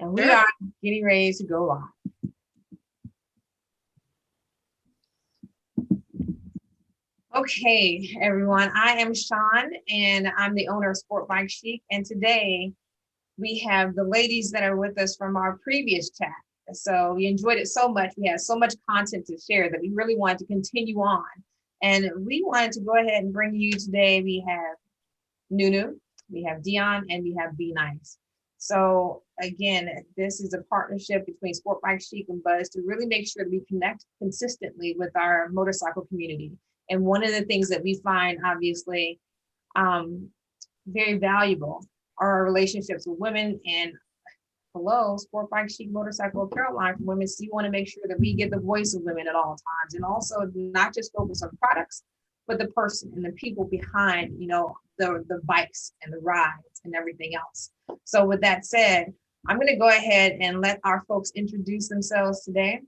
And we are getting ready to go live. Okay, everyone, I am Sean and I'm the owner of SportBike Chic. And today we have the ladies that are with us from our previous chat. So we enjoyed it so much. We had so much content to share that we really wanted to continue on. And we wanted to go ahead and bring you today. We have Nunu, we have Dion, and we have Be Nice. So again, this is a partnership between SportBike Chic and Buzz to really make sure that we connect consistently with our motorcycle community. And one of the things that we find obviously very valuable are our relationships with women. And hello, SportBike Chic motorcycle apparel line for women. So you want to make sure that we get the voice of women at all times, and also not just focus on products, but the person and the people behind, the bikes and the rides and everything else. So with that said, I'm going to go ahead and let our folks introduce themselves today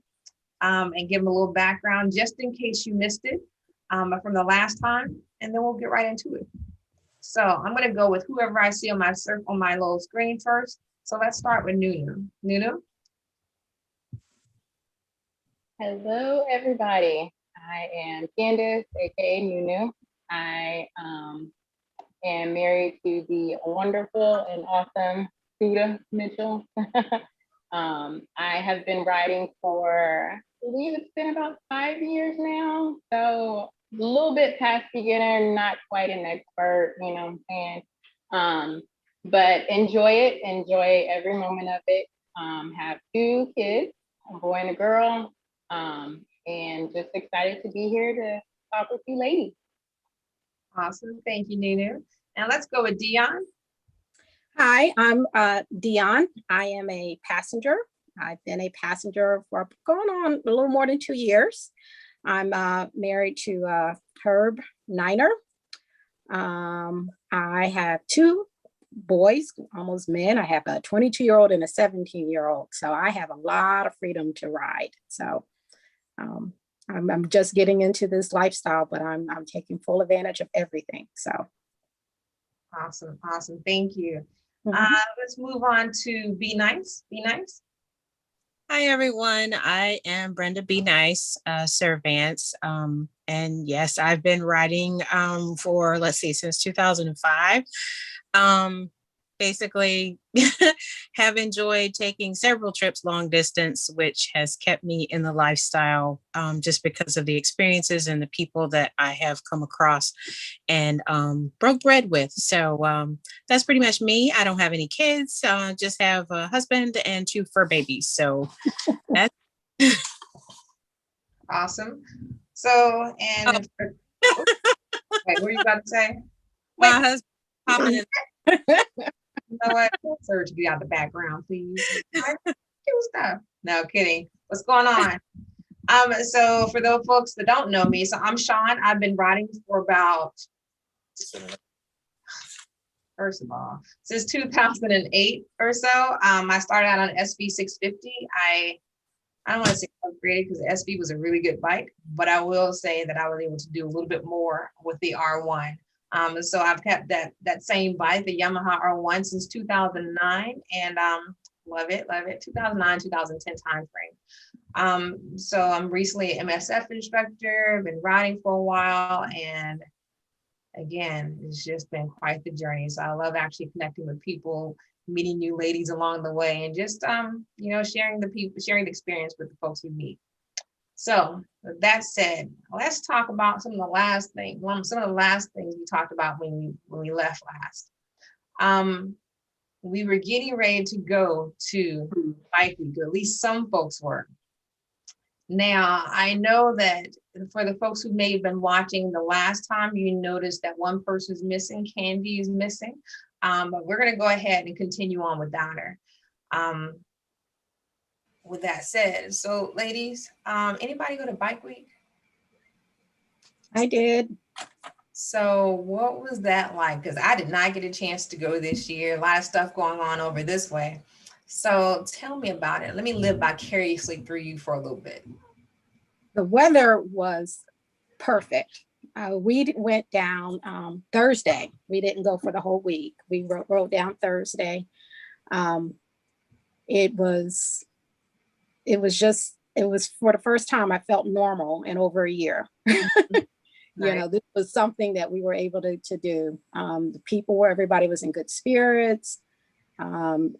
and give them a little background just in case you missed it from the last time, and then we'll get right into it. So I'm going to go with whoever I see on my little screen first. So let's start with Nunu. Nunu? Hello, everybody. I am Candace, aka Nunu. I am married to the wonderful and awesome Suda Mitchell. I have been riding for, I believe it's been about 5 years now. So a little bit past beginner, not quite an expert, you know what I'm saying? But enjoy it, enjoy every moment of it. Have 2 kids, a boy and a girl, and just excited to be here to talk with you ladies. Awesome, thank you, Nunu. And let's go with Dion. Hi, I'm Dion. I am a passenger. I've been a passenger for going on a little more than 2 years. I'm married to Herb Niner. I have 2 boys, almost men. I have a 22-year-old and a 17-year-old. So I have a lot of freedom to ride. So I'm just getting into this lifestyle, but I'm taking full advantage of everything. So. Awesome. Thank you. Let's move on to Be Nice. Be Nice. Hi, everyone. I am Brenda Be Nice, Servants. And yes, I've been riding for, since 2005. Basically, have enjoyed taking several trips long distance, which has kept me in the lifestyle just because of the experiences and the people that I have come across and broke bread with. So that's pretty much me. I don't have any kids, just have a husband and 2 fur babies. So that's awesome. So, and wait, what are you about to say? My husband popping in. You know what? Sir, to be out the background, please. Stuff. No kidding. What's going on? So for those folks that don't know me, so I'm Sean. I've been riding for about, first of all, since 2008 or so. I started out on SB 650. I don't want to say upgraded because the SB was a really good bike, but I will say that I was able to do a little bit more with the R1. So I've kept that same bike, the Yamaha R1, since 2009, and love it, 2009, 2010 timeframe. So I'm recently an MSF instructor, I've been riding for a while, and again, it's just been quite the journey. So I love actually connecting with people, meeting new ladies along the way, and just sharing the experience with the folks we meet. So with that said, let's talk about some of the last things we talked about when we left last. We were getting ready to go to Bike Week, or at least some folks were. Now, I know that for the folks who may have been watching the last time, you noticed that one person's missing, Candy is missing, but we're gonna go ahead and continue on without her. With that said, so ladies, anybody go to Bike Week? I did. So what was that like? Because I did not get a chance to go this year. A lot of stuff going on over this way. So tell me about it. Let me live vicariously through you for a little bit. The weather was perfect. We went down Thursday. We didn't go for the whole week. We rode down Thursday. it was for the first time I felt normal in over a year. This was something that we were able to do. Everybody was in good spirits. It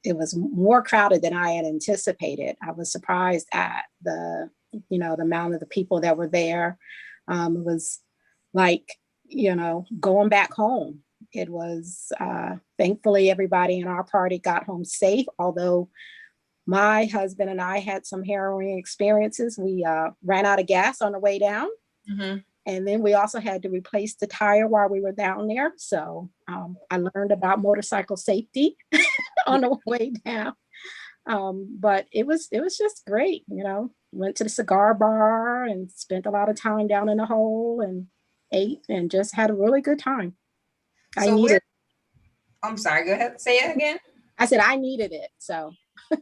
was more crowded than I had anticipated. I was surprised at the amount of the people that were there. It was like, going back home. It was, thankfully everybody in our party got home safe, although my husband and I had some harrowing experiences. We ran out of gas on the way down. Mm-hmm. And then we also had to replace the tire while we were down there. So I learned about motorcycle safety on the way down. But it was just great. Went to the cigar bar and spent a lot of time down in the hole and ate and just had a really good time. I'm sorry, go ahead. Say it again. I said I needed it. So I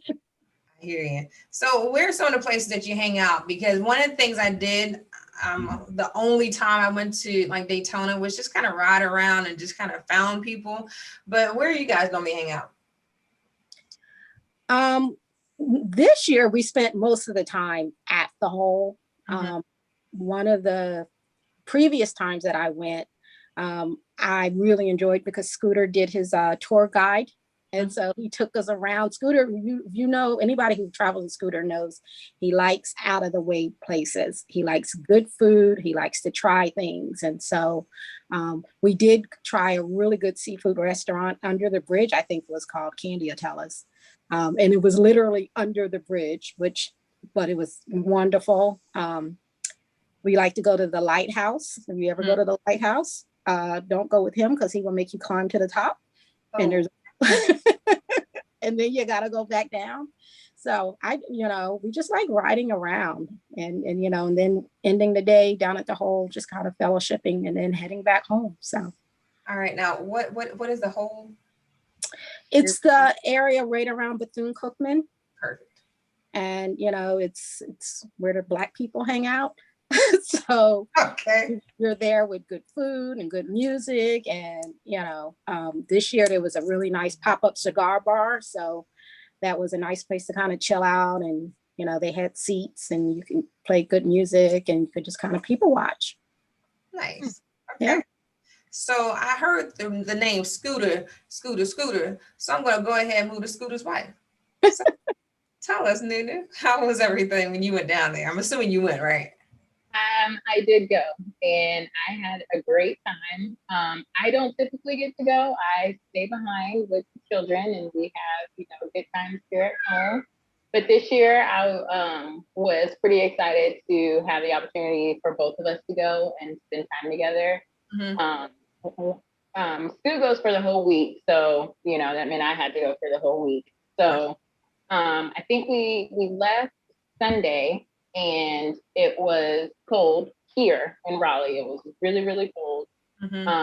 hear you. So where are some of the places that you hang out? Because one of the things I did, the only time I went to like Daytona was just kind of ride around and just kind of found people. But where are you guys normally hang out? This year we spent most of the time at the hole. Mm-hmm. One of the previous times that I went, I really enjoyed because Scooter did his tour guide. And so he took us around. Scooter, anybody who travels with Scooter knows he likes out of the way places. He likes good food. He likes to try things. And so we did try a really good seafood restaurant under the bridge. I think it was called Candiatella's. And it was literally under the bridge, but it was wonderful. We like to go to the lighthouse. If you ever go to the lighthouse, don't go with him because he will make you climb to the top. Oh. And there's and then you got to go back down. So we just like riding around and then ending the day down at the hole, just kind of fellowshipping and then heading back home. So. All right. Now, what is the hole? It's the area right around Bethune-Cookman. Perfect. And, it's where the Black people hang out. So okay, you're there with good food and good music. And, this year there was a really nice pop-up cigar bar. So that was a nice place to kind of chill out. And, they had seats and you can play good music and you could just kind of people watch. Nice. Okay. Yeah. So I heard the name Scooter. So I'm going to go ahead and move to Scooter's wife. So tell us, Nunu, how was everything when you went down there? I'm assuming you went, right? I did go and I had a great time. I don't typically get to go. I stay behind with the children and we have, good times here at home. But this year I was pretty excited to have the opportunity for both of us to go and spend time together. Mm-hmm. School goes for the whole week. So, that meant I had to go for the whole week. So I think we left Sunday and it was cold here in Raleigh. It was really, really cold. Mm-hmm.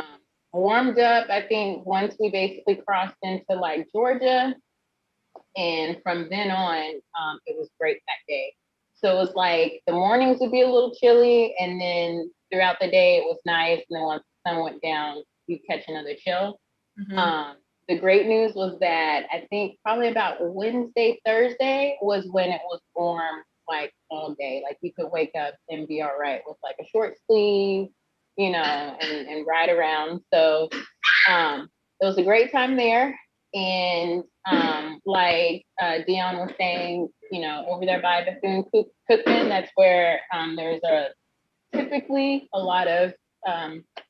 Warmed up, I think, once we basically crossed into like Georgia. And from then on, it was great that day. So it was like the mornings would be a little chilly. And then throughout the day, it was nice. And then once the sun went down, you catch another chill. Mm-hmm. The great news was that I think probably about Wednesday, Thursday was when it was warm like all day. Like you could wake up and be all right with like a short sleeve, and ride around. So it was a great time there. And like Dion was saying, over there by Bethune-Cookman, that's where there's typically a lot of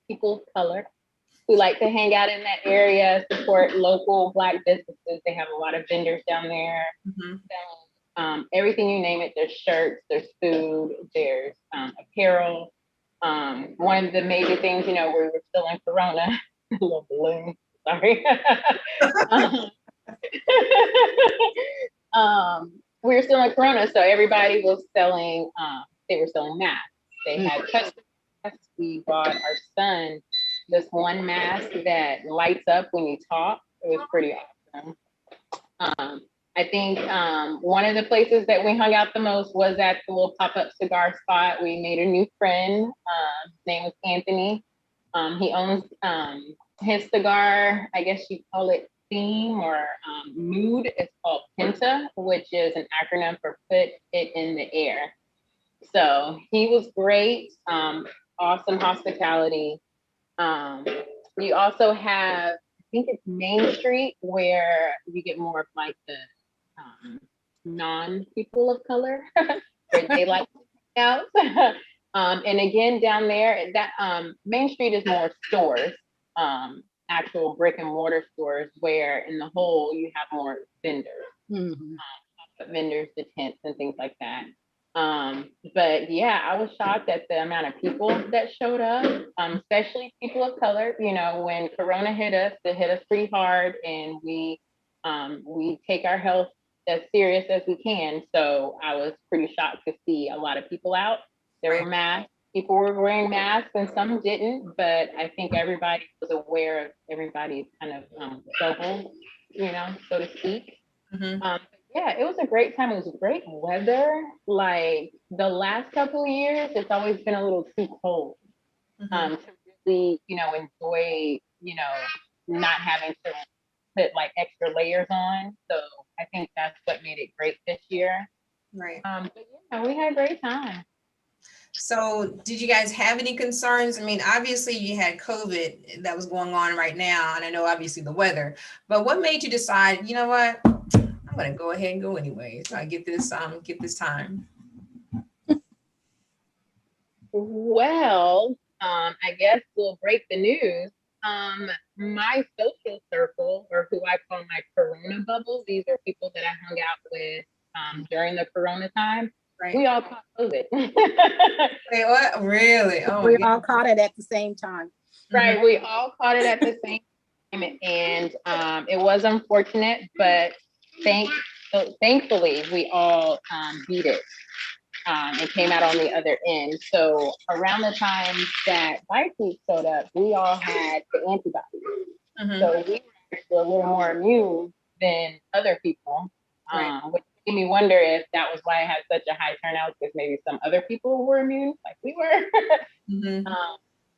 people of color who like to hang out in that area, support local Black businesses. They have a lot of vendors down there. Mm-hmm. So, everything you name it, there's shirts, there's food, there's apparel. One of the major things, we were still in Corona, a little balloon, sorry. We were still in Corona, so everybody was selling, they were selling masks. They had custom masks. We bought our son this one mask that lights up when you talk. It was pretty awesome. I think one of the places that we hung out the most was at the little pop-up cigar spot. We made a new friend. His name was Anthony. He owns his cigar, I guess you call it theme or mood is called PENTA, which is an acronym for Put It in the Air. So he was great, awesome hospitality. You also have, I think it's Main Street, where you get more of like the non-people of color, where they like to hang out. And again, down there, that Main Street is more stores, actual brick and mortar stores, where in the whole you have more vendors, vendors, the tents and things like that. But yeah, I was shocked at the amount of people that showed up, especially people of color. You know, when Corona hit us, it hit us pretty hard, and we take our health as serious as we can. So I was pretty shocked to see a lot of people out. There were masks. People were wearing masks, and some didn't. But I think everybody was aware of everybody's kind of struggle, you know, so to speak. Yeah, it was a great time. It was great weather. Like the last couple of years, it's always been a little too cold to really, you know, enjoy, you know, not having to put like extra layers on. So I think that's what made it great this year. Right. But yeah, we had a great time. So did you guys have any concerns? I mean, obviously you had COVID that was going on right now, and I know obviously the weather, but what made you decide, you know what, I'm gonna go ahead and go anyway, so I get this time? Well, I guess we'll break the news. My social circle, or who I call my Corona bubble, these are people that I hung out with during the Corona time. Right. We all caught COVID. Wait, what? Really? Oh, We all caught it at the same time. Right. We all caught it at the same time, and it was unfortunate, but thankfully we all beat it and came out on the other end. So around the time that Bike Week showed up, we all had the antibodies. So we were actually a little more immune than other people, which made me wonder if that was why I had such a high turnout, because maybe some other people were immune like we were.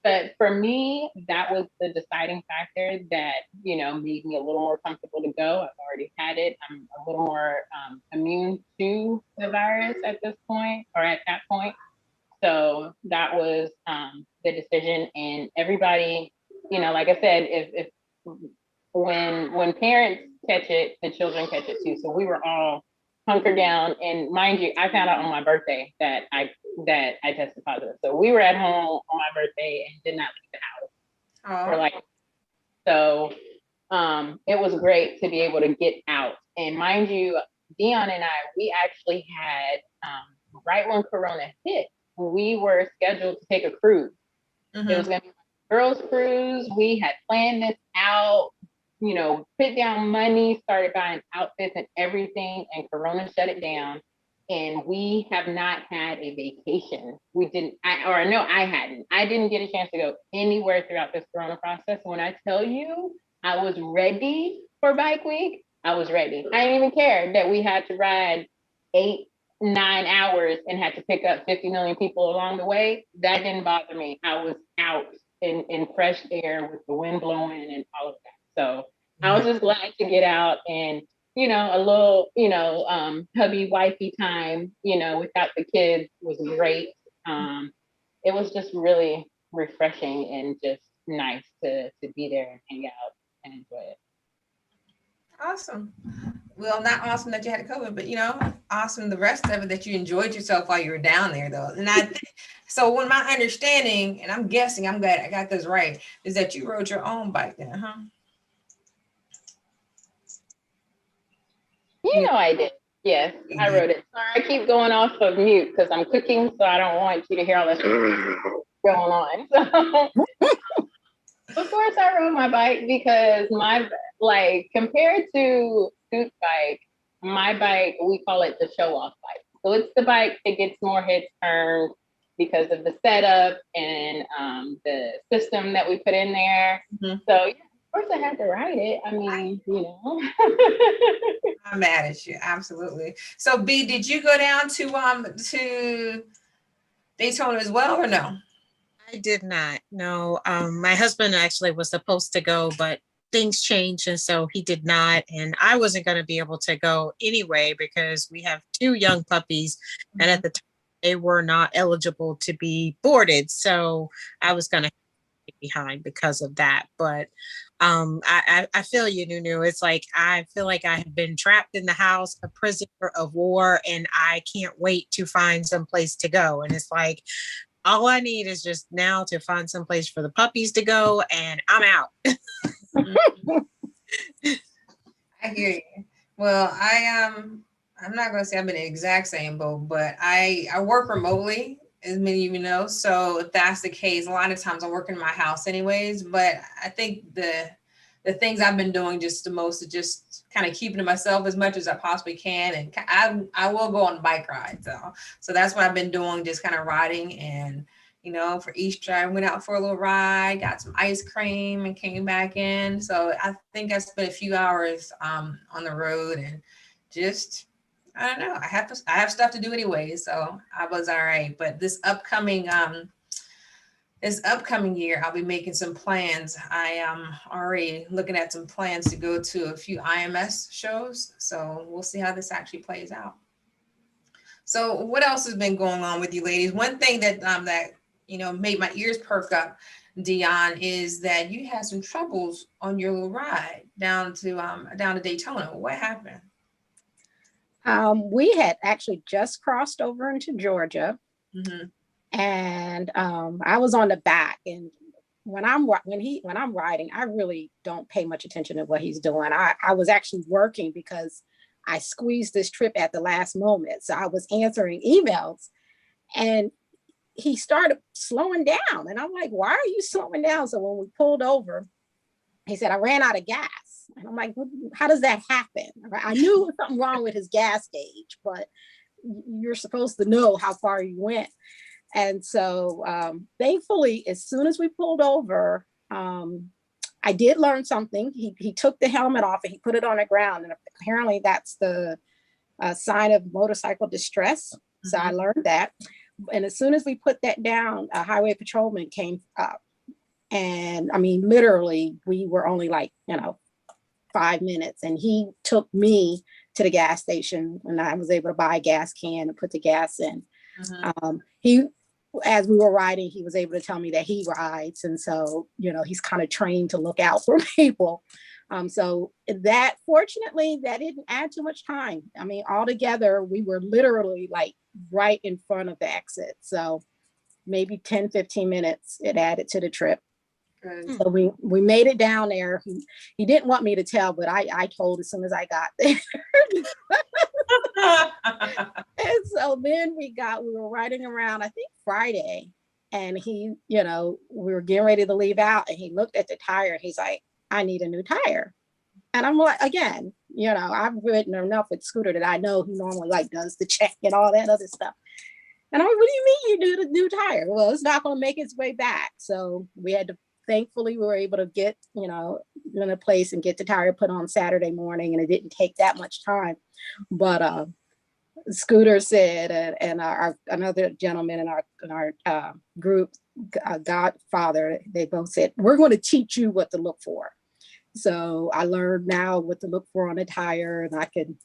But for me, that was the deciding factor that, you know, made me a little more comfortable to go. I've already had it. I'm a little more immune to the virus at this point, or at that point. So that was the decision. And everybody, you know, like I said, if when parents catch it, the children catch it too. So we were all hunkered down. And mind you, I found out on my birthday that I tested positive. So we were at home on my birthday and did not leave the house. For like, so it was great to be able to get out. And mind you, Dion and I, we actually had right when Corona hit, we were scheduled to take a cruise. It was going to be a girls' cruise. We had planned this out, you know, put down money, started buying outfits and everything, and Corona shut it down. And we have not had a vacation. We didn't, I hadn't. I didn't get a chance to go anywhere throughout this Corona process. When I tell you I was ready for Bike Week, I was ready. I didn't even care that we had to ride 8-9 hours and had to pick up 50 million people along the way. That didn't bother me. I was out in fresh air with the wind blowing and all of that. So I was just glad to get out and, you know, a little, you know, hubby wifey time, you know, without the kids was great. It was just really refreshing and just nice to be there and hang out and enjoy it. Awesome. Well, not awesome that you had COVID, but, you know, awesome the rest of it, that you enjoyed yourself while you were down there, though. And so when my understanding, and I'm guessing, I'm glad I got this right, is that you rode your own bike then, huh? You know I did. Yes, I wrote it. Sorry, I keep going off of mute because I'm cooking, so I don't want you to hear all this going on. So, of course, I rode my bike because compared to Scoot's bike, my bike, we call it the show-off bike. So it's the bike that gets more heads turned because of the setup and the system that we put in there. So yeah, of course I had to ride it. I mean, you know. I'm mad at you. Absolutely. So B, did you go down to Daytona as well, or no? I did not. No. My husband actually was supposed to go, but things changed, and so he did not. And I wasn't going to be able to go anyway because we have two young puppies, and at the time they were not eligible to be boarded. So I was going to behind because of that. But I feel you, Nunu. It's like I feel like I have been trapped in the house, a prisoner of war, and I can't wait to find some place to go. And it's like all I need is just now to find some place for the puppies to go, and I'm out. I hear you. Well, I'm not gonna say I'm in the exact same boat, but I work remotely, as many of you know. So if that's the case, a lot of times I work in my house anyways. But I think the things I've been doing just the most is just kind of keeping to myself as much as I possibly can. And I will go on bike rides. So that's what I've been doing, just kind of riding. And, you know, for Easter, I went out for a little ride, got some ice cream and came back in. So I think I spent a few hours on the road and just, I don't know. I have stuff to do anyway. So I was all right. But this upcoming year, I'll be making some plans. I am already looking at some plans to go to a few IMS shows. So we'll see how this actually plays out. So what else has been going on with you ladies? One thing that made my ears perk up, Dion, is that you had some troubles on your little ride down to Daytona. What happened? We had actually just crossed over into Georgia. Mm-hmm. And I was on the back, and when I'm riding, I really don't pay much attention to what he's doing. I was actually working because I squeezed this trip at the last moment. So I was answering emails, and he started slowing down, and I'm like, why are you slowing down? So when we pulled over, he said, I ran out of gas. And I'm like, how does that happen? I knew there was something wrong with his gas gauge, but you're supposed to know how far you went. And so thankfully, as soon as we pulled over, I did learn something. He took the helmet off and he put it on the ground. And apparently that's the sign of motorcycle distress. Mm-hmm. So I learned that. And as soon as we put that down, a highway patrolman came up. And I mean, literally, we were only 5 minutes. And he took me to the gas station, and I was able to buy a gas can and put the gas in. Mm-hmm. As we were riding, he was able to tell me that he rides. And so, he's kind of trained to look out for people. So that, fortunately, that didn't add too much time. I mean, altogether, we were literally right in front of the exit. So maybe 10, 15 minutes it added to the trip. Good. So we made it down there. He didn't want me to tell, but I told as soon as I got there. And so then we were riding around, I think Friday, and he, we were getting ready to leave out, and he looked at the tire and he's like, I need a new tire. And I'm like, again, I've ridden enough with Scooter that I know he normally does the check and all that other stuff. And I'm like, what do you mean you do the new tire? Well, it's not going to make its way back. So thankfully we were able to get, in a place and get the tire put on Saturday morning, and it didn't take that much time. But Scooter said, and another gentleman in our group, Godfather, they both said, we're going to teach you what to look for. So I learned now what to look for on a tire, and I can,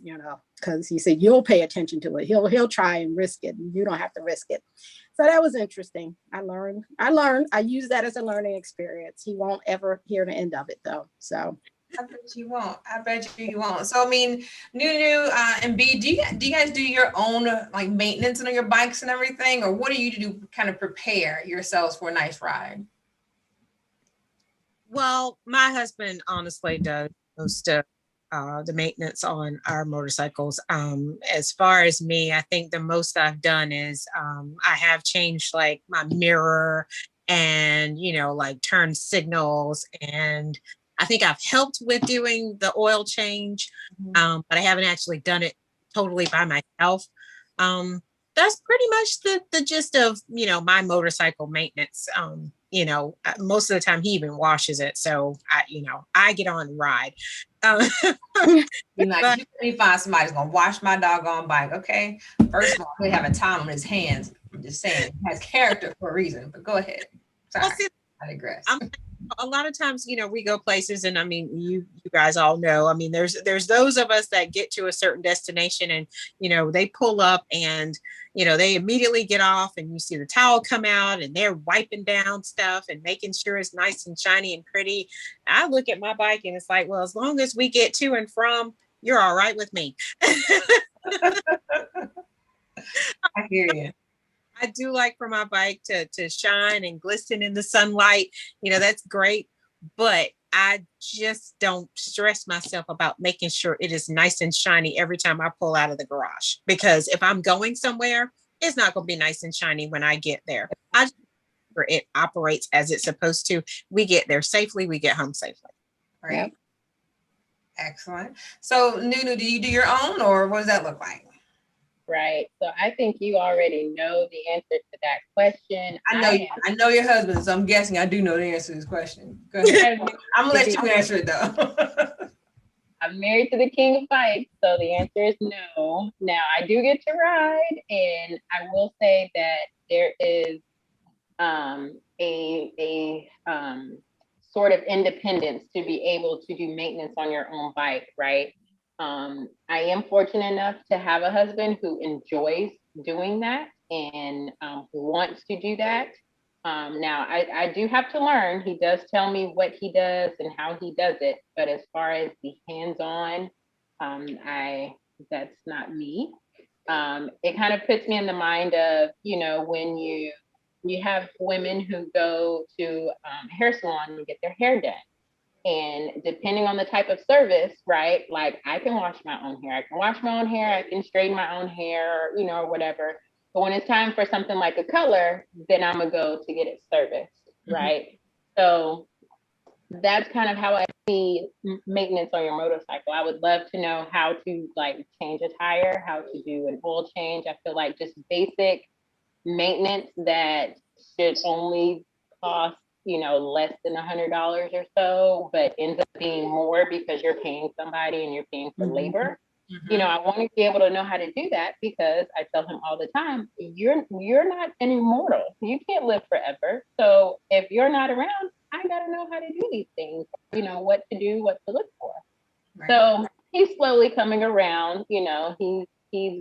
because he said, you'll pay attention to it. He'll try and risk it, and you don't have to risk it. So that was interesting. I learned. I use that as a learning experience. He won't ever hear the end of it though. So I bet you won't. So I mean, Nunu and B, do you guys do your own maintenance on your bikes and everything, or what do you do to kind of prepare yourselves for a nice ride? Well, my husband honestly does most of the maintenance on our motorcycles. As far as me, I think the most I've done is I have changed my mirror and, turn signals, and I think I've helped with doing the oil change, but I haven't actually done it totally by myself. That's pretty much the gist of, my motorcycle maintenance. Most of the time he even washes it. So I get on and ride. You let me find somebody who's going to wash my doggone bike. Okay. First of all, we have a time on his hands. I'm just saying, he has character for a reason, but go ahead. Sorry, I digress. a lot of times, you know, we go places, and I mean, you guys all know, I mean, there's those of us that get to a certain destination, and you know, they pull up, and you know, they immediately get off, and you see the towel come out, and they're wiping down stuff and making sure it's nice and shiny and pretty. I look at my bike, and it's like, well, as long as we get to and from, you're all right with me. I hear you. I do like for my bike to shine and glisten in the sunlight. You know, that's great. But I just don't stress myself about making sure it is nice and shiny every time I pull out of the garage. Because if I'm going somewhere, it's not going to be nice and shiny when I get there. I just it operates as it's supposed to. We get there safely, we get home safely. Right. Yep. Excellent. So Nunu, do you do your own, or what does that look like? Right. So I think you already know the answer to that question. I know your husband, so I'm guessing I do know the answer to this question. Go ahead. I'm gonna let you answer it though. I'm married to the king of bikes, so the answer is no. Now I do get to ride, and I will say that there is a sort of independence to be able to do maintenance on your own bike, right? I am fortunate enough to have a husband who enjoys doing that and who wants to do that. Now, I do have to learn. He does tell me what he does and how he does it, but as far as the hands-on, that's not me. It kind of puts me in the mind of, you know, when you have women who go to a hair salon and get their hair done. And depending on the type of service, right? Like I can wash my own hair. I can wash my own hair. I can straighten my own hair, you know, or whatever. But when it's time for something like a color, then I'm gonna go to get it serviced, right? So that's kind of how I see maintenance on your motorcycle. I would love to know how to like change a tire, how to do an oil change. I feel like just basic maintenance that should only cost, you know, less than $100 or so, but ends up being more because you're paying somebody and you're paying for labor. You know, I want to be able to know how to do that because I tell him all the time, you're not an immortal. You can't live forever. So if you're not around, I got to know how to do these things, you know, what to do, what to look for. Right. So he's slowly coming around, you know, he's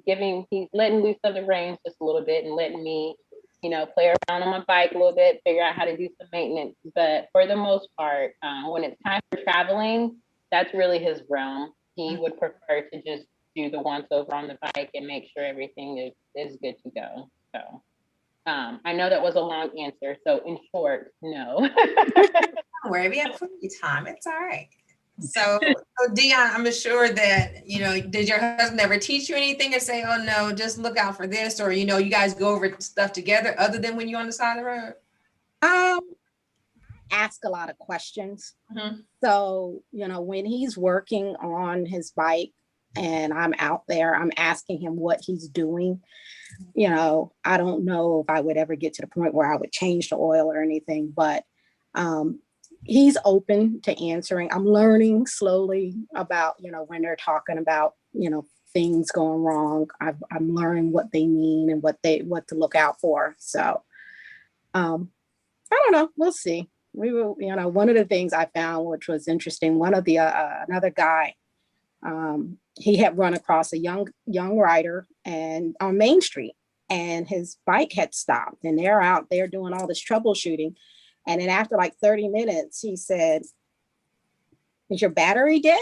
letting loose of the reins just a little bit and letting me, you know, play around on my bike a little bit, figure out how to do some maintenance. But for the most part, when it's time for traveling, that's really his realm. He would prefer to just do the once over on the bike and make sure everything is good to go. So I know that was a long answer. So in short, no. Don't worry, we have plenty of time. It's all right. So Dion, I'm sure that, you know, did your husband ever teach you anything and say, oh no, just look out for this, or, you know, you guys go over stuff together other than when you're on the side of the road? Ask a lot of questions. So, you know, when he's working on his bike and I'm out there, I'm asking him what he's doing. You know, I don't know if I would ever get to the point where I would change the oil or anything, but he's open to answering. I'm learning slowly about, you know, when they're talking about, you know, things going wrong, I'm learning what they mean and what to look out for. So I don't know. We'll see. We will, you know, one of the things I found, which was interesting, one of the another guy, he had run across a young rider and on Main Street, and his bike had stopped, and they're out there doing all this troubleshooting. And then after like 30 minutes, he said, "Is your battery dead?"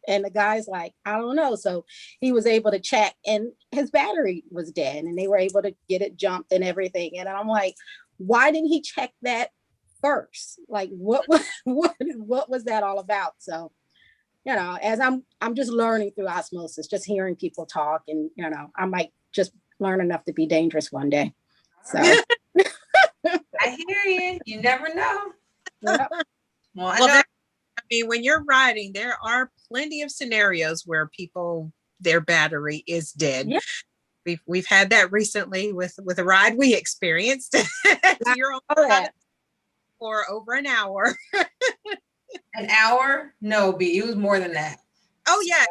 And the guy's like, "I don't know." So he was able to check, and his battery was dead, and they were able to get it jumped and everything. And I'm like, why didn't he check that first? Like, what was that all about? So, you know, as I'm just learning through osmosis, just hearing people talk, and, you know, I might just learn enough to be dangerous one day. So I hear you. You never know. Yep. Well, I know. I mean, when you're riding, there are plenty of scenarios where their battery is dead. Yeah. We've had that recently with a ride we experienced. You're on for over an hour. An hour? No, B, it was more than that. Oh yeah.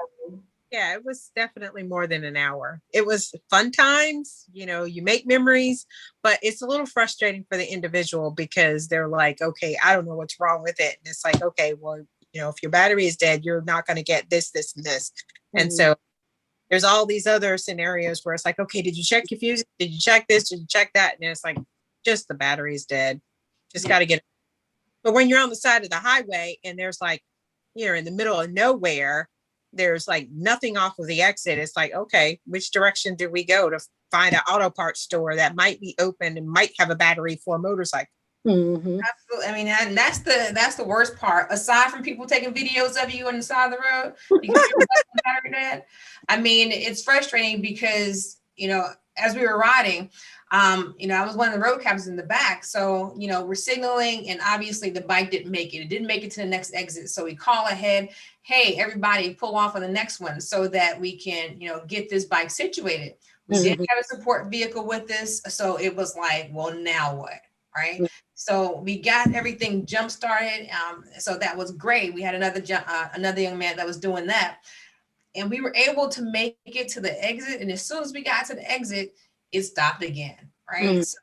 Yeah, it was definitely more than an hour. It was fun times, you make memories, but it's a little frustrating for the individual because they're like, okay, I don't know what's wrong with it. And it's like, okay, well, if your battery is dead, you're not going to get this, this, and this. And so there's all these other scenarios where it's like, okay, did you check your fuse? Did you check this? Did you check that? And it's like, just the battery is dead. Just got to get it. But when you're on the side of the highway and there's like, in the middle of nowhere, there's like nothing off of the exit. It's like, okay, which direction do we go to find an auto parts store that might be open and might have a battery for a motorcycle? Absolutely. I mean, and that's the worst part. Aside from people taking videos of you on the side of the road, because you're battery dead. I mean, it's frustrating because as we were riding, I was one of the road captains in the back. So, we're signaling and obviously the bike didn't make it. It didn't make it to the next exit. So we call ahead, hey, everybody pull off on the next one so that we can, get this bike situated. We did have a support vehicle with us. So it was like, well, now what? Right. So we got everything jump started. So that was great. We had another young man that was doing that. And we were able to make it to the exit. And as soon as we got to the exit, it stopped again, right? So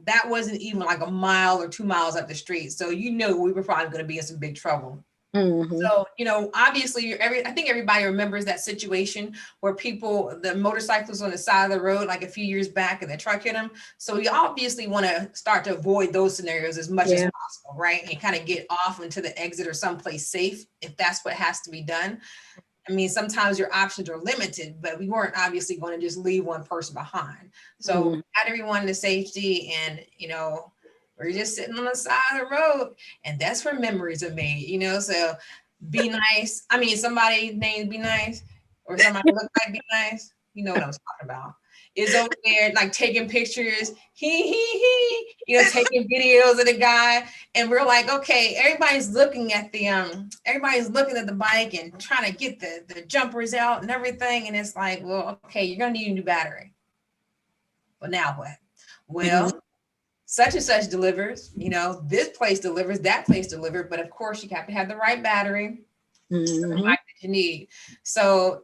that wasn't even like a mile or 2 miles up the street. So we were probably going to be in some big trouble. So, obviously I think everybody remembers that situation where the motorcyclists on the side of the road, like a few years back, and the truck hit them. So we obviously want to start to avoid those scenarios as much as possible, right? And kind of get off into the exit or someplace safe if that's what has to be done. I mean, sometimes your options are limited, but we weren't obviously going to just leave one person behind. So we got everyone to safety and, we're just sitting on the side of the road and that's where memories are made, so be nice. I mean, somebody named Be Nice or somebody look like Be Nice. You know what I was talking about. Is over there like taking pictures, taking videos of the guy. And we're like, okay, everybody's looking at the bike and trying to get the jumpers out and everything. And it's like, well, okay, you're gonna need a new battery. But now what? Well, such and such delivers, this place delivers, that place delivers, but of course you have to have the right battery, the bike that you need. So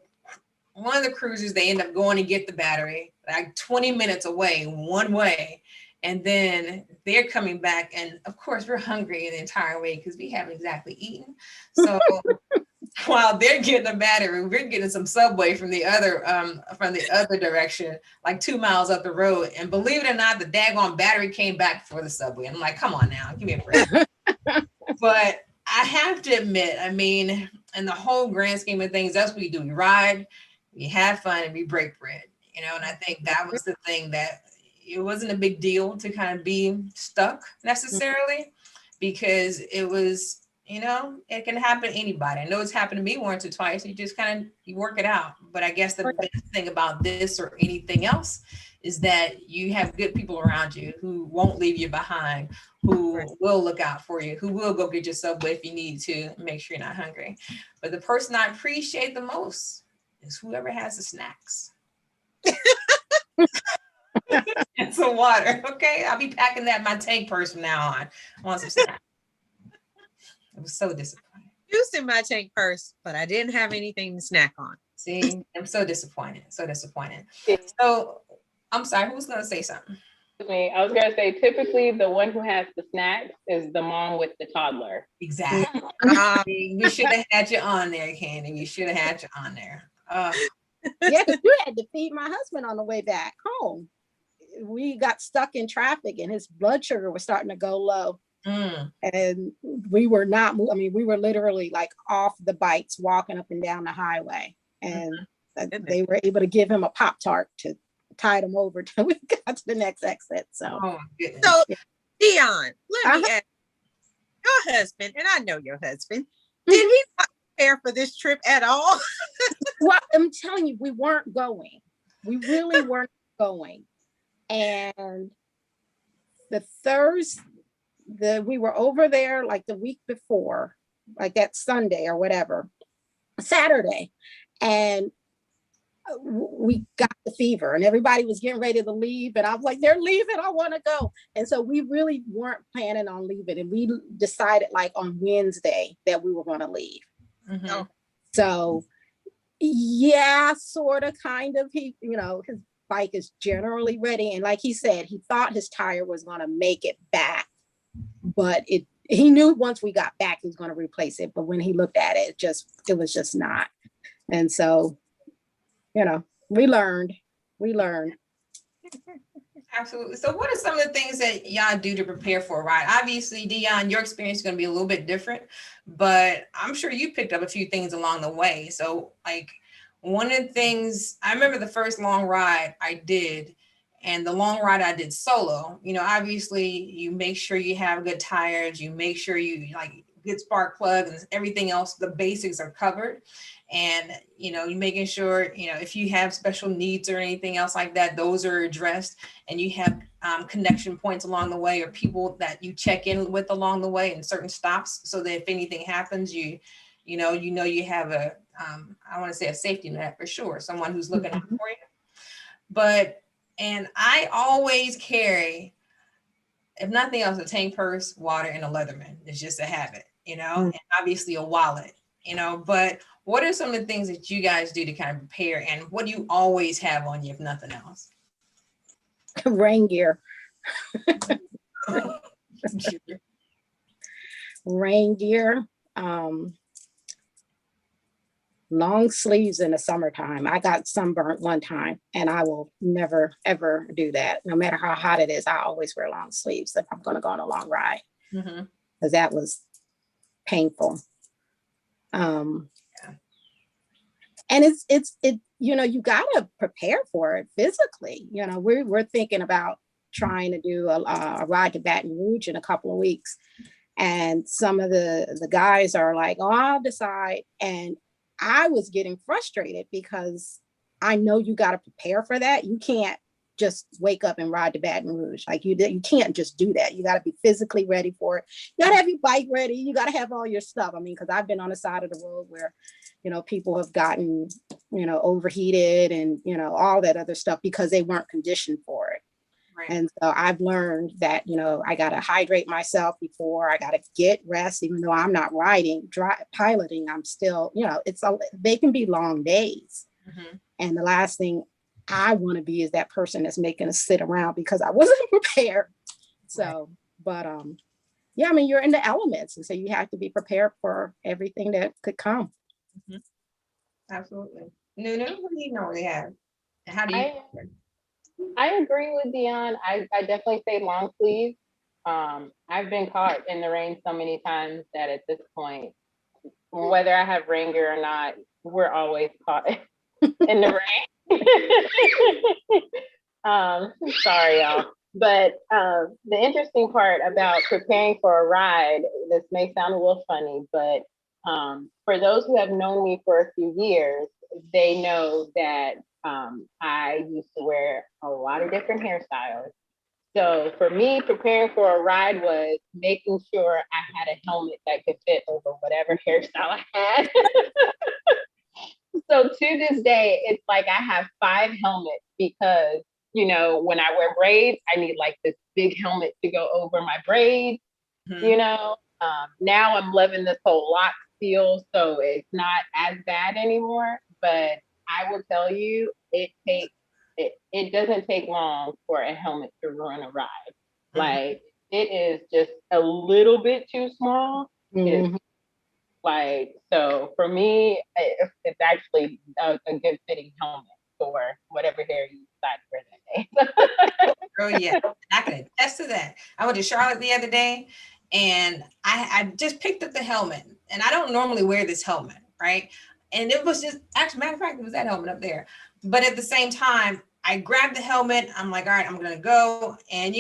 one of the cruisers, they end up going to get the battery like 20 minutes away, one way. And then they're coming back. And of course, we're hungry the entire way because we haven't exactly eaten. So while they're getting the battery, we're getting some Subway from the other direction, like 2 miles up the road. And believe it or not, the daggone battery came back for the Subway. I'm like, come on now, give me a break. But I have to admit, I mean, in the whole grand scheme of things, that's what we do. We ride, we have fun, and we break bread, and I think that was the thing that it wasn't a big deal to kind of be stuck necessarily because it was, it can happen to anybody. I know it's happened to me once or twice. You just you work it out. But I guess the best thing about this or anything else is that you have good people around you who won't leave you behind, who will look out for you, who will go get your Subway if you need to, make sure you're not hungry. But the person I appreciate the most is whoever has the snacks. And some water. Okay. I'll be packing that in my tank purse from now on. I want some snacks. It was so disappointing. Used in my tank purse, but I didn't have anything to snack on. See, I'm so disappointed. So disappointed. So I'm sorry, who's gonna say something? Me. I was gonna say typically the one who has the snacks is the mom with the toddler. Exactly. We should have had you on there, Candy. We should have had you on there. Yeah, because you had to feed my husband on the way back home. We got stuck in traffic and his blood sugar was starting to go low. And we were not, we were literally like off the bikes, walking up and down the highway. And they were able to give him a Pop-Tart to tide him over till we got to the next exit. So, so Dion, let me ask your husband, and I know your husband, did he not prepare for this trip at all? Well, I'm telling you, we weren't going. We really weren't going. And we were over there like the week before, like that Sunday or whatever, Saturday. And we got the fever and everybody was getting ready to leave. And I was like, they're leaving, I want to go. And so we really weren't planning on leaving. And we decided like on Wednesday that we were going to leave. So Yeah, sort of, kind of. He, his bike is generally ready. And like he said, he thought his tire was going to make it back, but he knew once we got back, he was going to replace it. But when he looked at it, it was just not. And so, we learned. Absolutely. So what are some of the things that y'all do to prepare for a ride? Obviously, Dion, your experience is going to be a little bit different, but I'm sure you picked up a few things along the way. So like one of the things, I remember the first long ride I did, and the long ride I did solo, obviously you make sure you have good tires, you make sure you like good spark plug and everything else, the basics are covered. And, you're making sure, if you have special needs or anything else like that, those are addressed, and you have connection points along the way or people that you check in with along the way and certain stops so that if anything happens, you have I want to say a safety net for sure, someone who's looking out for you. And I always carry, if nothing else, a tank purse, water, and a Leatherman. It's just a habit, and obviously a wallet, but what are some of the things that you guys do to kind of prepare, and what do you always have on you if nothing else? Rain gear. Rain gear. Long sleeves in the summertime. I got sunburnt one time, and I will never, ever do that. No matter how hot it is, I always wear long sleeves if I'm going to go on a long ride, because that was painful. And you got to prepare for it physically. We're thinking about trying to do a ride to Baton Rouge in a couple of weeks. And some of the guys are like, oh, I'll decide. And I was getting frustrated because I know you got to prepare for that. You can't just wake up and ride to Baton Rouge. Like you can't just do that. You got to be physically ready for it. You got to have your bike ready. You got to have all your stuff. I mean, because I've been on the side of the road where, people have gotten, overheated and, all that other stuff because they weren't conditioned for it. Right. And so I've learned that, I got to hydrate myself before, I got to get rest, even though I'm not piloting, I'm still, they can be long days. And the last thing I want to be is that person that's making us sit around because I wasn't prepared. So, but yeah, I mean, you're in the elements. And so you have to be prepared for everything that could come. Absolutely. Nunu, what do you normally have? And how do you? I agree with Dion. I definitely say long sleeves. I've been caught in the rain so many times that at this point, whether I have rain gear or not, we're always caught in the rain. Sorry, y'all. But the interesting part about preparing for a ride, this may sound a little funny, but for those who have known me for a few years, they know that I used to wear a lot of different hairstyles. So for me, preparing for a ride was making sure I had a helmet that could fit over whatever hairstyle I had. So to this day, it's like I have 5 helmets because, when I wear braids, I need like this big helmet to go over my braids, Now I'm loving this whole lock feel, so it's not as bad anymore. But I will tell you, it doesn't take long for a helmet to ruin a ride. Like it is just a little bit too small. So for me, it's actually a good fitting helmet for whatever hair you decide to wear that day. Oh yeah, I can attest to that. I went to Charlotte the other day, and I just picked up the helmet, and I don't normally wear this helmet, right? And it was just, actually, matter of fact, it was that helmet up there. But at the same time, I grabbed the helmet. I'm like, all right, I'm gonna go. And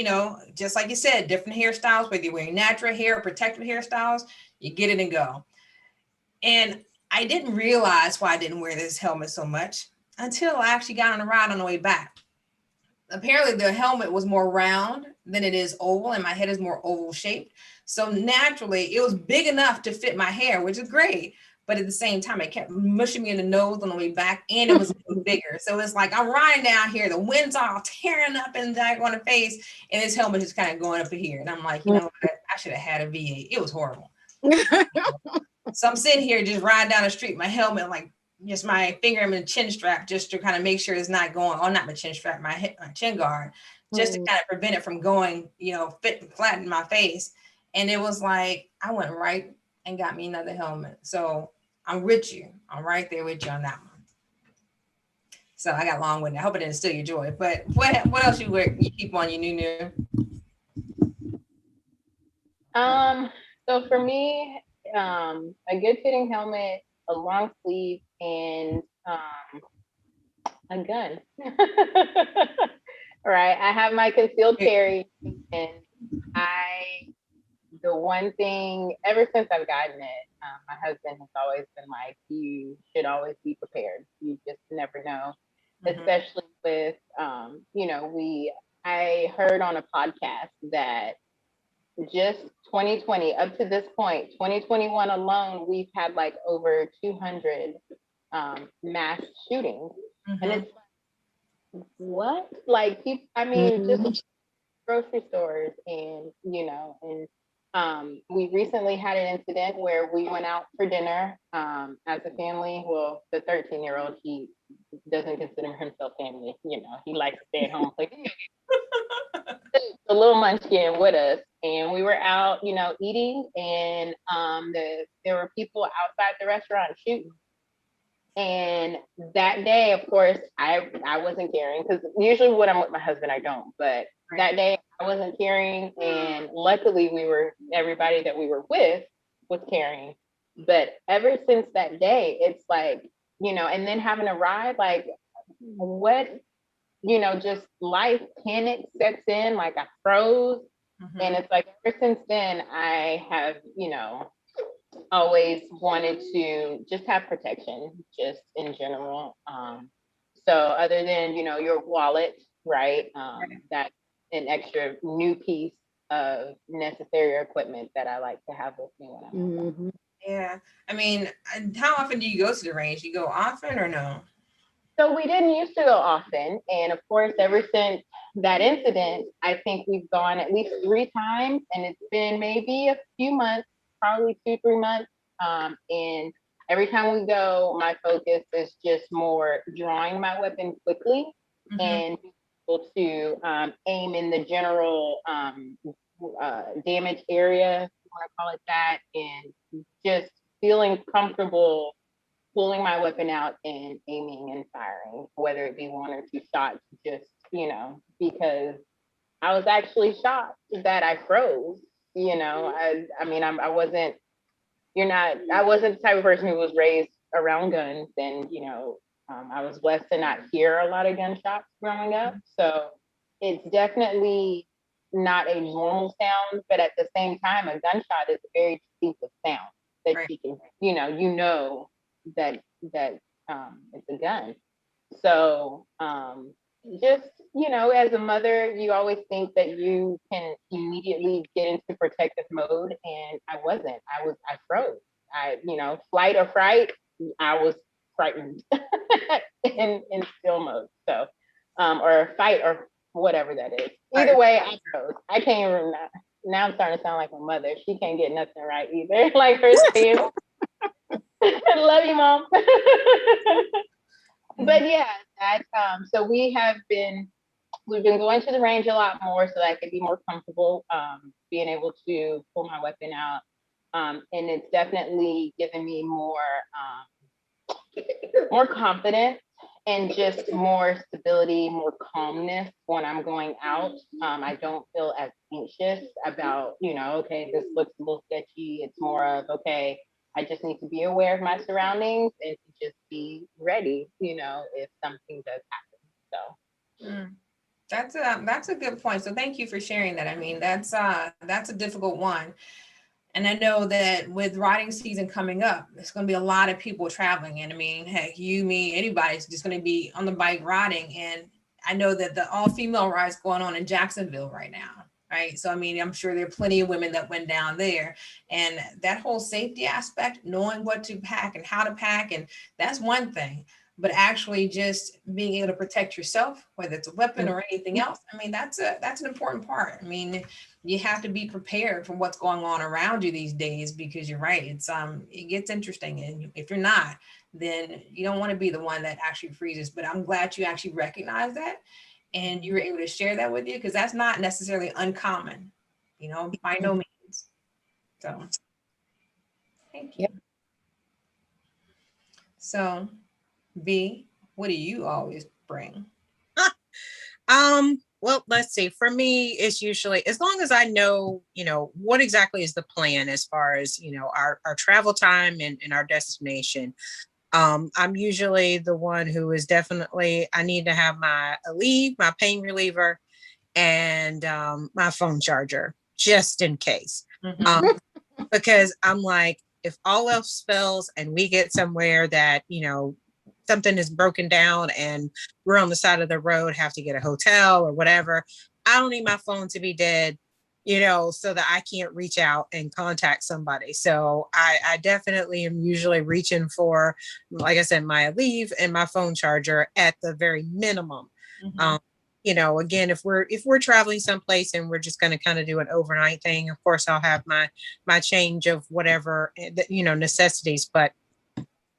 just like you said, different hairstyles, whether you're wearing natural hair or protective hairstyles, you get it and go. And I didn't realize why I didn't wear this helmet so much until I actually got on a ride on the way back. Apparently the helmet was more round than it is oval, and my head is more oval shaped. So naturally it was big enough to fit my hair, which is great. But at the same time, it kept mushing me in the nose on the way back, and it was bigger. So it's like I'm riding down here, the wind's all tearing up and back on the face, and this helmet is kind of going up here. And I'm like, you know what? I should have had a V8. It was horrible. So I'm sitting here just riding down the street, my helmet like just my finger in the chin strap just to kind of make sure it's not going on, not my chin strap, my chin guard, just to kind of prevent it from going, fit flat in my face. And it was like, I went right and got me another helmet. So I'm with you. I'm right there with you on that one. So I got long winded. I hope it didn't steal your joy. But what else you keep on your new? So for me, a good fitting helmet, a long sleeve, and a gun. Right. I have my concealed carry, and the one thing ever since I've gotten it, my husband has always been like, you should always be prepared. You just never know, especially with, I heard on a podcast that just 2020 up to this point, 2021 alone, we've had like over 200 mass shootings. And it's like, what? Like, people, I mean, just grocery stores, and we recently had an incident where we went out for dinner as a family. Well, the 13-year-old, he doesn't consider himself family. He likes to stay at home, play video games. The little munchkin with us, and we were out, eating, and there were people outside the restaurant shooting. And that day, of course, I wasn't carrying, because usually when I'm with my husband, I don't. But that day I wasn't carrying, and luckily everybody that we were with was carrying. But ever since that day, it's like, and then having a ride, like, what, just life panic sets in, like I froze. And it's like, ever since then, I have, always wanted to just have protection, just in general. So other than, your wallet, right? That's an extra new piece of necessary equipment that I like to have with me when I'm Yeah. I mean, how often do you go to the range? You go often or no? So we didn't used to go often. And of course, ever since that incident, I think we've gone at least 3 times, and it's been maybe a few months, probably 2-3 months. And every time we go, my focus is just more drawing my weapon quickly and being able to aim in the general damage area, if you want to call it that, and just feeling comfortable pulling my weapon out and aiming and firing, whether it be 1 or 2 shots, just, because I was actually shocked that I froze. I wasn't, I wasn't the type of person who was raised around guns, and, I was blessed to not hear a lot of gunshots growing up. So it's definitely not a normal sound, but at the same time, a gunshot is a very distinctive sound that you can, that it's a gun. So just, as a mother, you always think that you can immediately get into protective mode, and I wasn't. I froze. Flight or fright, I was frightened in still mode. So or fight or whatever that is. Either way, I froze. I can't even remember. Now I'm starting to sound like my mother. She can't get nothing right either. Like her stance. Love you, Mom. But yeah, so we've been going to the range a lot more, so that I could be more comfortable being able to pull my weapon out. And it's definitely given me more confidence and just more stability, more calmness when I'm going out. I don't feel as anxious about, okay, this looks a little sketchy. It's more of, okay, I just need to be aware of my surroundings and to just be ready, if something does happen. So that's a good point. So thank you for sharing that. I mean, that's a difficult one. And I know that with riding season coming up, there's going to be a lot of people traveling. And I mean, heck, you, me, anybody's just going to be on the bike riding. And I know that the all-female ride's going on in Jacksonville right now. Right. So, I mean, I'm sure there are plenty of women that went down there, and that whole safety aspect, knowing what to pack and how to pack, and that's one thing, but actually just being able to protect yourself, whether it's a weapon or anything else. I mean, that's an important part. I mean, you have to be prepared for what's going on around you these days, because you're right. It gets interesting. And if you're not, then you don't want to be the one that actually freezes. But I'm glad you actually recognize that and you were able to share that with you, because that's not necessarily uncommon, by no means. So thank you. Yep. So B, what do you always bring? Well, let's see. For me, it's usually as long as I know, what exactly is the plan as far as, our travel time and our destination. I'm usually the one who is definitely, I need to have my Aleve, my pain reliever, and my phone charger, just in case. Mhm. Because I'm like, if all else fails and we get somewhere that, something is broken down and we're on the side of the road, have to get a hotel or whatever, I don't need my phone to be dead, so that I can't reach out and contact somebody. So I definitely am usually reaching for, like I said, my Aleve and my phone charger at the very minimum. Mhm. Again, if we're traveling someplace and we're just going to kind of do an overnight thing, of course I'll have my change of whatever, necessities. But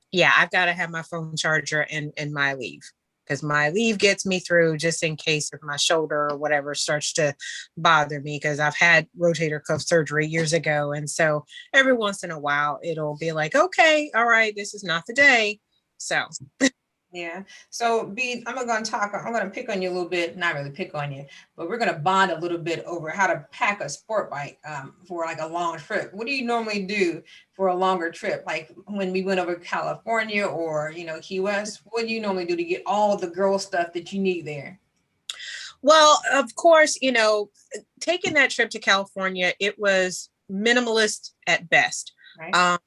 yeah, I've got to have my phone charger and my Aleve, because my Aleve gets me through, just in case if my shoulder or whatever starts to bother me, because I've had rotator cuff surgery years ago. And so every once in a while it'll be like, okay, all right, this is not the day. So Yeah. So B, I'm going to pick on you a little bit, not really pick on you, but we're going to bond a little bit over how to pack a sport bike for like a long trip. What do you normally do for a longer trip? Like when we went over California or, Key West, what do you normally do to get all the girl stuff that you need there? well, of course, taking that trip to California, it was minimalist at best. Right.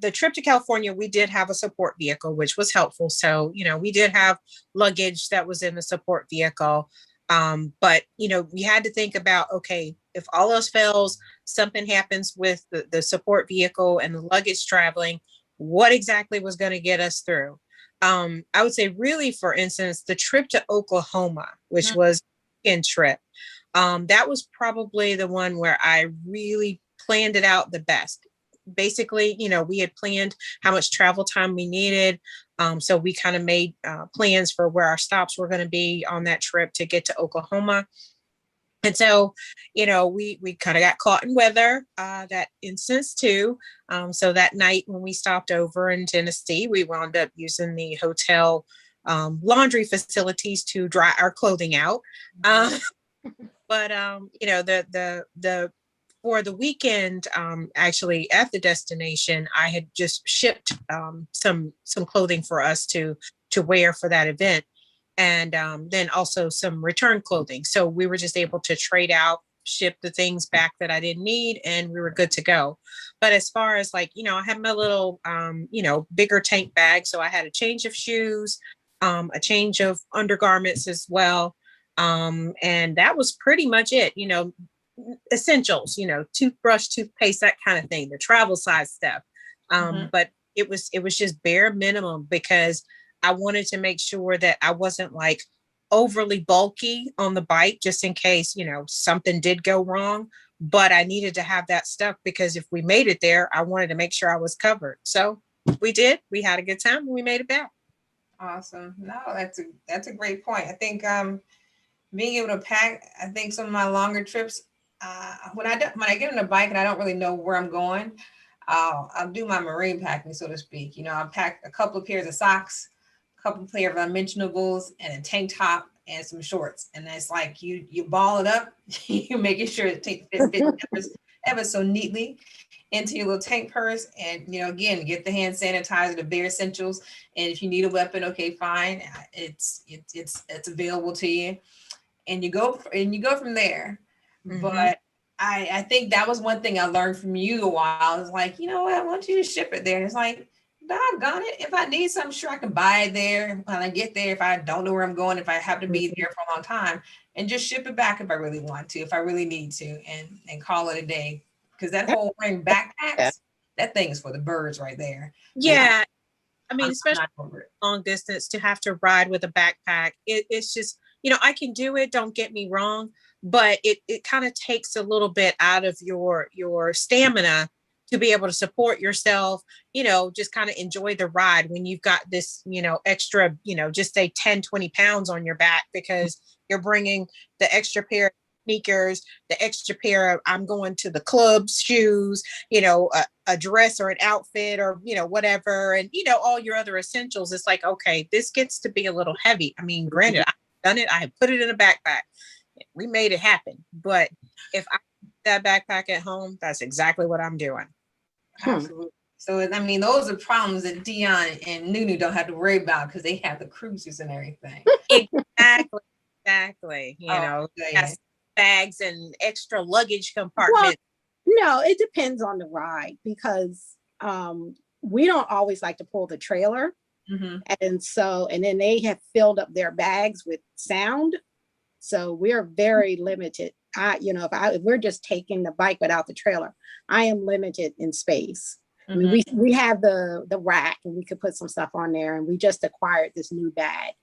The trip to California, we did have a support vehicle, which was helpful. So, we did have luggage that was in the support vehicle. But, we had to think about, okay, if all else fails, something happens with the support vehicle and the luggage traveling, what exactly was going to get us through? I would say really, for instance, the trip to Oklahoma, which was in trip, that was probably the one where I really planned it out the best. Basically, we had planned how much travel time we needed. So we kind of made plans for where our stops were going to be on that trip to get to Oklahoma. And so, we kind of got caught in weather that instance too. So that night when we stopped over in Tennessee, we wound up using the hotel laundry facilities to dry our clothing out. But the for the weekend, actually at the destination, I had just shipped some clothing for us to wear for that event, and then also some return clothing. So we were just able to trade out, ship the things back that I didn't need, and we were good to go. But as far as like, I had my little bigger tank bag, so I had a change of shoes, a change of undergarments as well. And that was pretty much it, essentials, toothbrush, toothpaste, that kind of thing, the travel size stuff. But it was just bare minimum, because I wanted to make sure that I wasn't like overly bulky on the bike, just in case, something did go wrong. But I needed to have that stuff, because if we made it there, I wanted to make sure I was covered. So we did. We had a good time and we made it back. Awesome. No, that's a great point. I think being able to pack, I think some of my longer trips, when I get on a bike and I don't really know where I'm going, I'll do my marine packing, so to speak. I'll pack a couple of pairs of socks, a couple of pairs of unmentionables, and a tank top and some shorts. And it's like you ball it up, you're making sure it fits ever so neatly into your little tank purse. And again, get the hand sanitizer, the bare essentials. And if you need a weapon, okay, fine. It's available to you, and you go from there. But I think that was one thing I learned from you a while. I was like, you know what, I want you to ship it there. And it's like, doggone it, if I need something, sure, I can buy it there when I get there. If I don't know where I'm going, if I have to be there for a long time, and just ship it back if I really want to, if I really need to, and call it a day. Because that whole wearing backpacks, that thing is for the birds right there. Yeah. I mean, I'm especially not over it. long distance, to have to ride with a backpack. It's just, I can do it, don't get me wrong, but it kind of takes a little bit out of your stamina to be able to support yourself, just kind of enjoy the ride when you've got this, extra, just say 10, 20 pounds on your back because you're bringing the extra pair of sneakers, the extra pair of I'm going to the club shoes, a dress or an outfit or, whatever. And, all your other essentials. It's like, okay, this gets to be a little heavy. I mean, granted, I've done it. I put it in a backpack. We made it happen. But if I that backpack at home, that's exactly what I'm doing. Absolutely. So, I mean, those are problems that Dion and Nunu don't have to worry about because they have the cruisers and everything. Exactly. Yeah. Bags and extra luggage compartments. No, it depends on the ride because we don't always like to pull the trailer. Mm-hmm. And then they have filled up their bags with sound. So we're very limited. If we're just taking the bike without the trailer, I am limited in space. I mean, we have the rack and we could put some stuff on there, and we just acquired this new bag.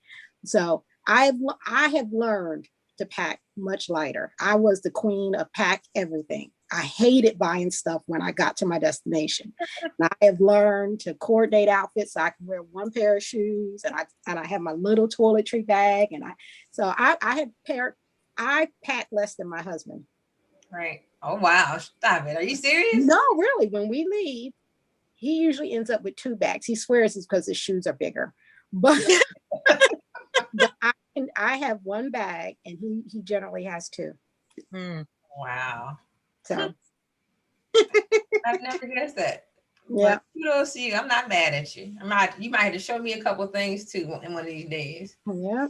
So I have learned to pack much lighter. I was the queen of pack everything. I hated buying stuff when I got to my destination. And I have learned to coordinate outfits so I can wear one pair of shoes, and I have my little toiletry bag, and I pack less than my husband. Right. Oh wow! Stop it. Are you serious? No, really. When we leave, he usually ends up with 2 bags. He swears it's because his shoes are bigger, but I have 1 bag, and he generally has 2. Wow. So I've never guessed that. Yeah. But kudos to you. I'm not mad at you. You might have to show me a couple things too in one of these days. Yeah.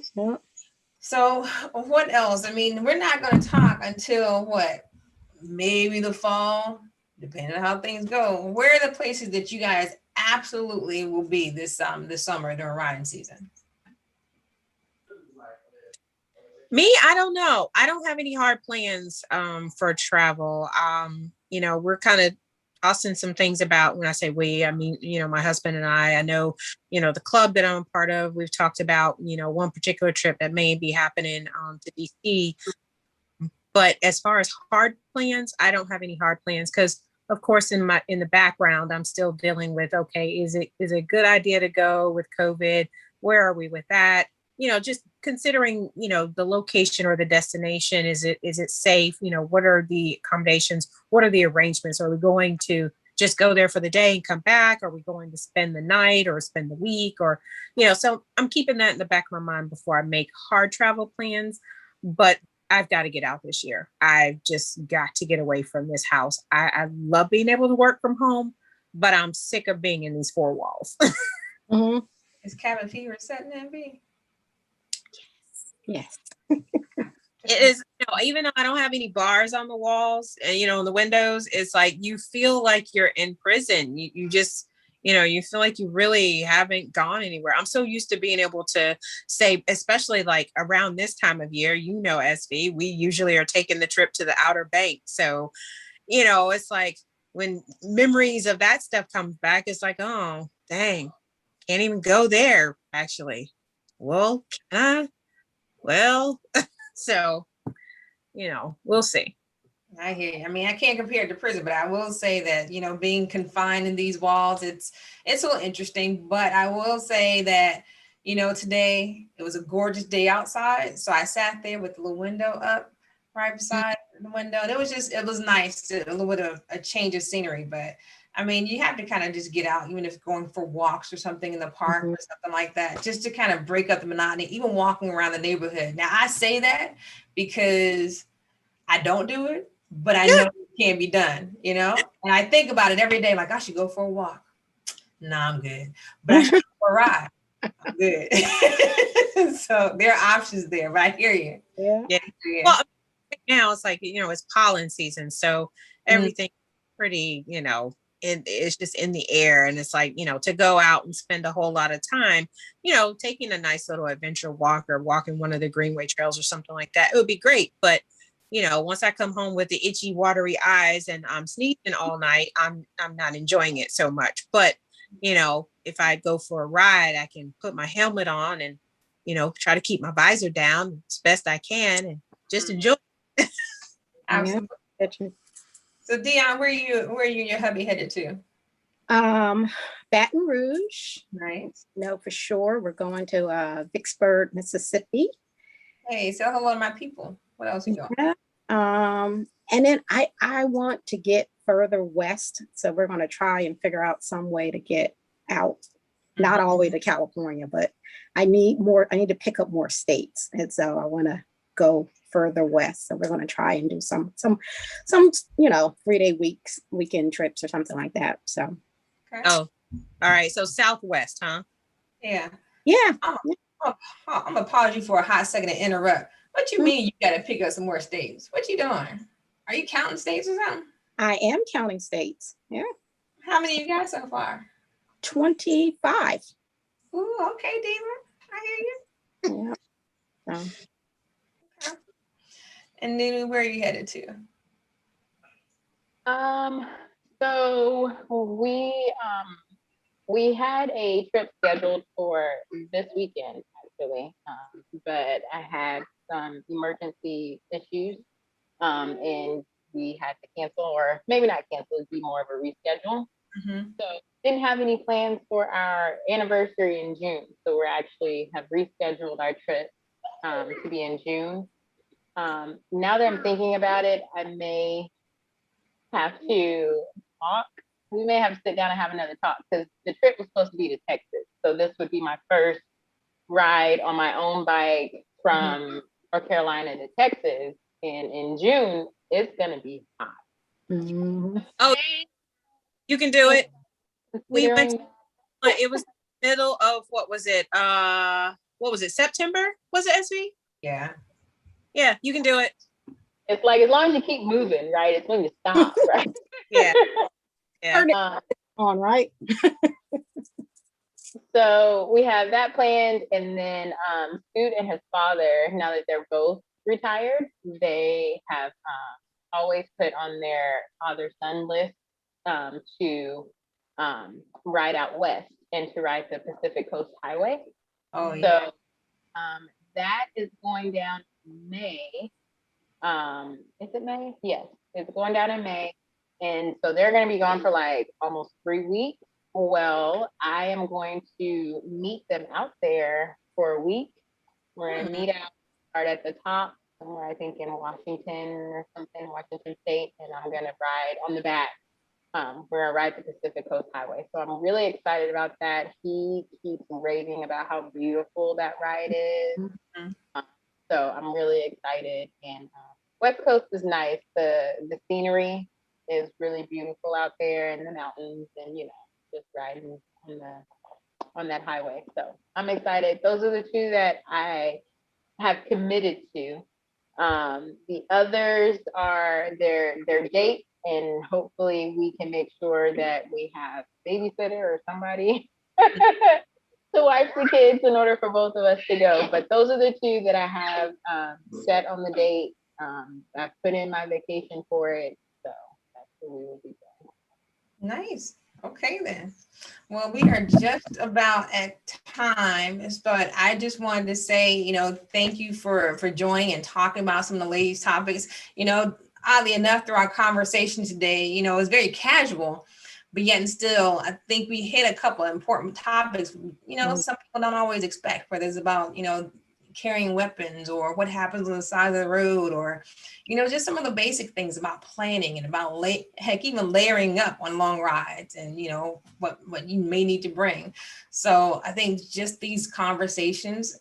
So what else? I mean, we're not going to talk until what? Maybe the fall, depending on how things go. Where are the places that you guys absolutely will be this summer during riding season? Me, I don't know. I don't have any hard plans for travel. We're kind of tossing some things about. When I say we, I mean, my husband and I know, the club that I'm a part of, we've talked about, one particular trip that may be happening to DC. But as far as hard plans, I don't have any hard plans because, of course, in the background, I'm still dealing with, okay, is it a good idea to go with COVID? Where are we with that? Just considering, the location or the destination, is it safe? What are the accommodations? What are the arrangements? Are we going to just go there for the day and come back? Are we going to spend the night or spend the week? Or, so I'm keeping that in the back of my mind before I make hard travel plans. But I've got to get out this year. I've just got to get away from this house. I love being able to work from home, but I'm sick of being in these 4 walls. Is cabin fever setting in, B? Yes. It is, even though I don't have any bars on the walls and, in the windows, it's like you feel like you're in prison. You just, you feel like you really haven't gone anywhere. I'm so used to being able to say, especially like around this time of year, SV, we usually are taking the trip to the Outer Banks. So, it's like when memories of that stuff comes back, it's like, oh, dang, can't even go there, actually. Well, so, we'll see. I hear you. I mean, I can't compare it to prison, but I will say that, being confined in these walls, it's a little interesting, but I will say that, today it was a gorgeous day outside. So I sat there with the little window up right beside the window. And it was nice a little bit of a change of scenery, but I mean, you have to kind of just get out, even if going for walks or something in the park or something like that, just to kind of break up the monotony, even walking around the neighborhood. Now, I say that because I don't do it, but I know it can be done, And I think about it every day, like I should go for a walk. Nah, I'm good. But I should go for a ride. I'm good. So there are options there, but I hear you. Yeah. Well, now it's like, it's pollen season. So everything's pretty, it's just in the air. And it's like, to go out and spend a whole lot of time, taking a nice little adventure walk or walking one of the Greenway trails or something like that, it would be great. But, once I come home with the itchy, watery eyes and I'm sneezing all night, I'm not enjoying it so much. But, if I go for a ride, I can put my helmet on and, try to keep my visor down as best I can and just enjoy. Absolutely. So Dion, where you and your hubby headed to? Baton Rouge, Nice. no, for sure. We're going to Vicksburg, Mississippi. Hey, say hello to my people. What else you got? Yeah. And then I want to get further west, so we're going to try and figure out some way to get out, not all the way to California, but I need to pick up more states, and so I want to go further west. So we're going to try and do some 3-day weekend trips or something like that. So Okay. Oh, all right. So Southwest, huh? Yeah. yeah. I'm gonna pause you for a hot second to interrupt. What you mean you gotta pick up some more states? What you doing? Are you counting states or something? I am counting states. Yeah. How many you got so far? 25. Ooh, okay, Diva. I hear you. Yeah. So, Okay. And then where are you headed to? So we had a trip scheduled for this weekend actually, but I had some emergency issues, and we had to cancel, or maybe not cancel, it'd be more of a reschedule. Mm-hmm. So didn't have any plans for our anniversary in June. So we're actually have rescheduled our trip to be in June. Now that I'm thinking about it, I may have to talk. We may have to sit down and have another talk, because the trip was supposed to be to Texas. So this would be my first ride on my own bike from North Carolina to Texas. And in June, it's going to be hot. mhm. Oh, you can do it. We went. Considering- It was middle of what was it? September? Was it SV? Yeah. Yeah, you can do it. It's like, as long as you keep moving, right? It's going to stop, right? Yeah. Yeah. Turn it on, right? So we have that planned, and then Scoot and his father, now that they're both retired, they have always put on their father-son list to ride out west and to ride the Pacific Coast Highway. Oh yeah. So that is going down in May. Is it May? Yes, it's going down in May. And so they're going to be gone for like almost 3 weeks. Well, I am going to meet them out there for a week. We're going to meet out, start at the top, somewhere I think in Washington or something, Washington State, and I'm going to ride on the back. We're going to ride the Pacific Coast Highway. So I'm really excited about that. He keeps raving about how beautiful that ride is. Mm-hmm. So I'm really excited. And West Coast is nice. The scenery is really beautiful out there, and the mountains, and just riding on that highway. So I'm excited. Those are the two that I have committed to. The others are their dates, and hopefully we can make sure that we have a babysitter or somebody to watch the kids in order for both of us to go. But those are the two that I have set on the date. I've put in my vacation for it, so that's what we will be doing. Nice. Okay then. Well, we are just about at time, but I just wanted to say, thank you for joining and talking about some of the ladies' topics. Oddly enough, through our conversation today, it's very casual, but yet and still, I think we hit a couple of important topics. Some people don't always expect, whether it's about, carrying weapons or what happens on the side of the road, or just some of the basic things about planning and about even layering up on long rides, and what you may need to bring. So I think just these conversations,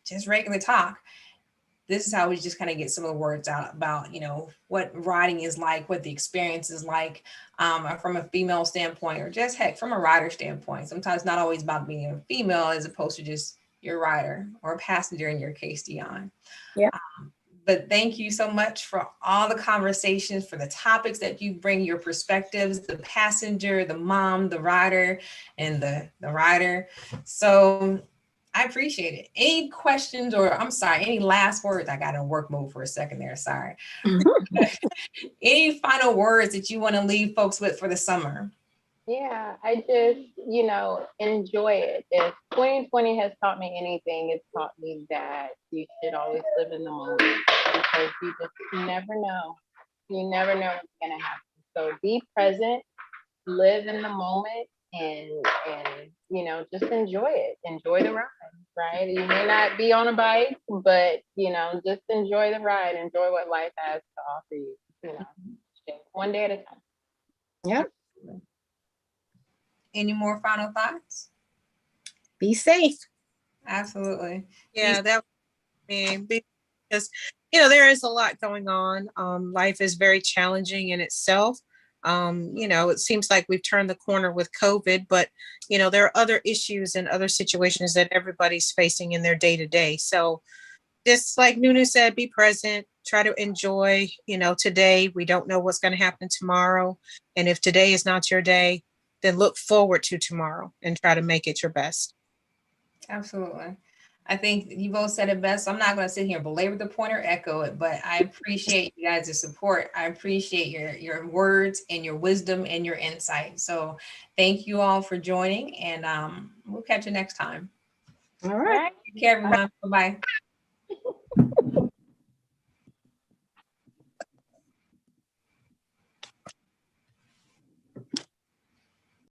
just regular talk, this is how we just kind of get some of the words out about what riding is like, what the experience is like, from a female standpoint, or just from a rider standpoint. Sometimes not always about being a female as opposed to just your rider or a passenger in your case, Dion. Yeah. But thank you so much for all the conversations, for the topics that you bring, your perspectives, the passenger, the mom, the rider, and the rider. So I appreciate it. Any questions, or I'm sorry, any last words? I got in work mode for a second there. Sorry. Any final words that you want to leave folks with for the summer? Yeah, I just, enjoy it. If 2020 has taught me anything, it's taught me that you should always live in the moment, because you just never know You never know what's gonna happen. So be present, live in the moment, and you know, just enjoy it. Enjoy the ride, right? You may not be on a bike, but you know, just enjoy the ride. Enjoy what life has to offer you. You know, just one day at a time. Yep. Any more final thoughts? Be safe. Absolutely. Yeah, that would be because there is a lot going on. Life is very challenging in itself. It seems like we've turned the corner with COVID, but there are other issues and other situations that everybody's facing in their day to day. So just like Nunu said, be present, try to enjoy, today. We don't know what's going to happen tomorrow. And if today is not your day, then look forward to tomorrow and try to make it your best. Absolutely. I think you both said it best. I'm not going to sit here and belabor the point or echo it, but I appreciate you guys' support. I appreciate your words and your wisdom and your insight. So thank you all for joining, and we'll catch you next time. All All right. right. Take care, everyone. Bye-bye.